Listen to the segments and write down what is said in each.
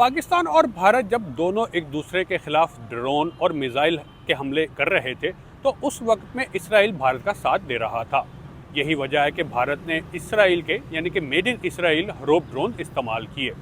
पाकिस्तान और भारत जब दोनों एक दूसरे के खिलाफ ड्रोन और मिसाइल के हमले कर रहे थे तो उस वक्त में इसराइल भारत का साथ दे रहा था। यही वजह है कि भारत ने इसराइल के यानी कि made in Israel rope drone इस्तेमाल किए।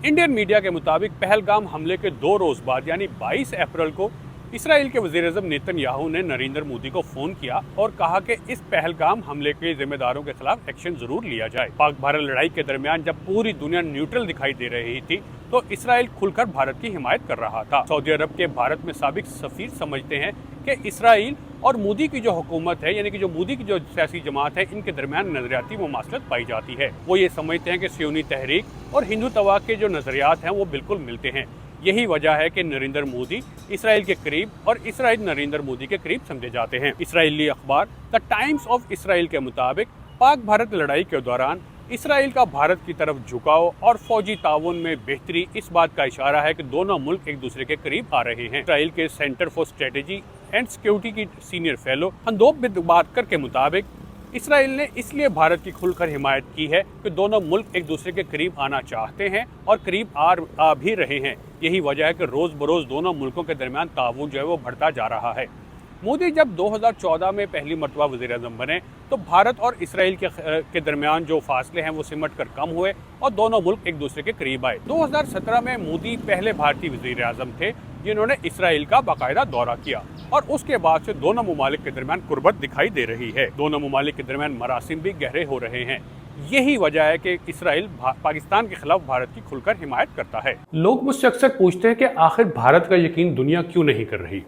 इंडियन मीडिया के मुताबिक पहलगाम हमले के 2 रोज बाद यानी 22 अप्रैल को इसराइल के वज़ीर-ए-आज़म नेतन्याहू ने नरेंद्र मोदी को फ़ोन किया और कहा कि इस पहलगाम हमले के जिम्मेदारों के खिलाफ एक्शन ज़रूर लिया जाए। पाक भारत लड़ाई के दरमियान जब पूरी दुनिया न्यूट्रल दिखाई दे रही थी तो इसराइल खुलकर भारत की हिमायत कर रहा था। सऊदी अरब के भारत में साबिक सफीर समझते हैं कि इसराइल और मोदी की जो हुकूमत है यानी कि जो मोदी की जो सियासी जमात है इनके दरमियान नजरियाती मुमासलत पाई जाती है। वो ये समझते हैं कि सियोनी तहरीक और हिंदुत्व के जो नजरियात हैं वो बिल्कुल मिलते हैं। यही वजह है कि नरेंद्र मोदी इसराइल के करीब और इसराइल नरेंद्र मोदी के करीब समझे जाते हैं। इसराइली अखबार द टाइम्स ऑफ इसराइल के मुताबिक पाक भारत लड़ाई के दौरान इसराइल का भारत की तरफ झुकाव और फौजी ताउन में बेहतरी इस बात का इशारा है कि दोनों मुल्क एक दूसरे के करीब आ रहे हैं। इसराइल के centre for strategy and security की सीनियर फेलो हंदोब बिदबारकर के मुताबिक इसराइल ने इसलिए भारत की खुलकर हिमायत की है कि दोनों मुल्क एक दूसरे के करीब आना चाहते हैं और करीब आ भी रहे हैं। यही वजह है कि रोज़ बरोज़ दोनों मुल्कों के दरमियान ताउन जो है वो बढ़ता जा रहा है। मोदी जब 2014 में पहली मरतबा वज़ीर-ए-आज़म बने तो भारत और इसराइल के दरमियान जो फासले हैं वो सिमट कर कम हुए और दोनों मुल्क एक दूसरे के करीब आए। 2017 में मोदी पहले भारतीय वज़ीर-ए-आज़म थे जिन्होंने इसराइल का बाकायदा दौरा किया और उसके बाद से दोनों ममालिक के दरमियान कुर्बत दिखाई दे रही है। दोनों ममालिक के दरमियान मरासिम भी गहरे हो रहे हैं। यही वजह है कि इसराइल पाकिस्तान के खिलाफ भारत की खुलकर हिमायत करता है। लोग मुझसे अक्सर पूछते हैं कि आखिर भारत का यकीन दुनिया क्यों नहीं कर रही।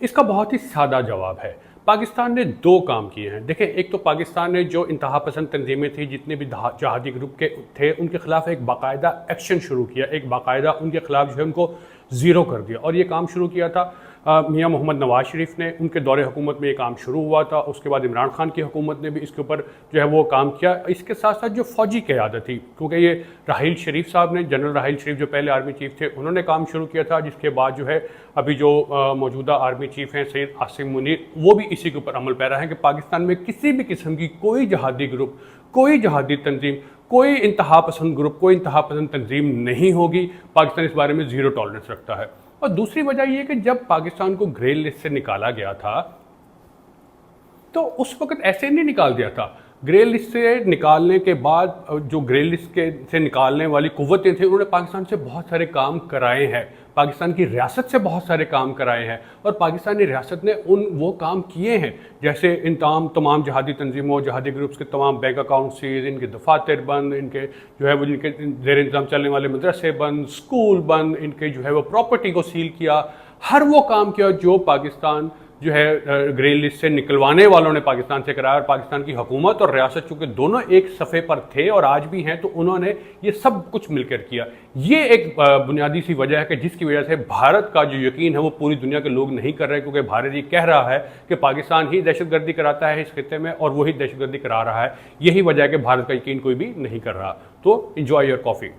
इसका बहुत ही सादा जवाब है, पाकिस्तान ने 2 काम किए हैं। देखें, एक तो पाकिस्तान ने जो इंतहा पसंद तंजीमें थी, जितने भी जहादी ग्रुप के थे, उनके खिलाफ एक बाकायदा एक्शन शुरू किया, एक बाकायदा उनके खिलाफ जो है उनको ज़ीरो कर दिया। और ये काम शुरू किया था मियां मोहम्मद नवाज शरीफ ने, उनके दौरे हुकूमत में ये काम शुरू हुआ था। उसके बाद इमरान खान की हुकूमत ने भी इसके ऊपर जो है वो काम किया। इसके साथ साथ जो फ़ौजी क़यादत थी, क्योंकि ये राहील शरीफ साहब ने, जनरल राहील शरीफ जो पहले आर्मी चीफ थे, उन्होंने काम शुरू किया था, जिसके बाद जो है अभी जो मौजूदा आर्मी चीफ हैं सैयद आसिम मुनीर, वो भी इसी के ऊपर अमल पैरा हैं कि पाकिस्तान में किसी भी किस्म की कोई जहादी ग्रुप, कोई जहादी तंजीम, कोई इंतहा पसंद ग्रुप, कोई इंतहा पसंद तंजीम नहीं होगी। पाकिस्तान इस बारे में ज़ीरो टॉलरेंस रखता है। और दूसरी वजह यह कि जब पाकिस्तान को ग्रे लिस्ट से निकाला गया था तो उस वक्त ऐसे नहीं निकाल दिया था। ग्रे लिस्ट से निकालने के बाद जो ग्रे लिस्ट से निकालने वाली कुव्वतें थी, उन्होंने पाकिस्तान से बहुत सारे काम कराए हैं, पाकिस्तान की रियासत से बहुत सारे काम कराए हैं और पाकिस्तानी रियासत ने वो काम किए हैं। जैसे इन तमाम जहादी तंजीमों, जहादी ग्रुप्स के तमाम बैंक अकाउंट सीज, इनके दफातर बंद, इनके जो है वो जिनके ज़ेर इंतज़ाम चलने वाले मदरसे बंद, स्कूल बंद, इनके जो है वो प्रॉपर्टी को सील किया। हर वो काम किया जो पाकिस्तान जो है ग्रे लिस्ट से निकलवाने वालों ने पाकिस्तान से कराया। और पाकिस्तान की हुकूमत और रियासत चूँकि दोनों एक सफ़े पर थे और आज भी हैं, तो उन्होंने ये सब कुछ मिलकर किया। ये एक बुनियादी सी वजह है कि जिसकी वजह से भारत का जो यकीन है वो पूरी दुनिया के लोग नहीं कर रहे, क्योंकि भारत ये कह रहा है कि पाकिस्तान ही दहशतगर्दी कराता है इस खित्ते में और वही दहशतगर्दी करा रहा है। यही वजह है कि भारत का यकीन कोई भी नहीं कर रहा। तो एंजॉय योर कॉफ़ी।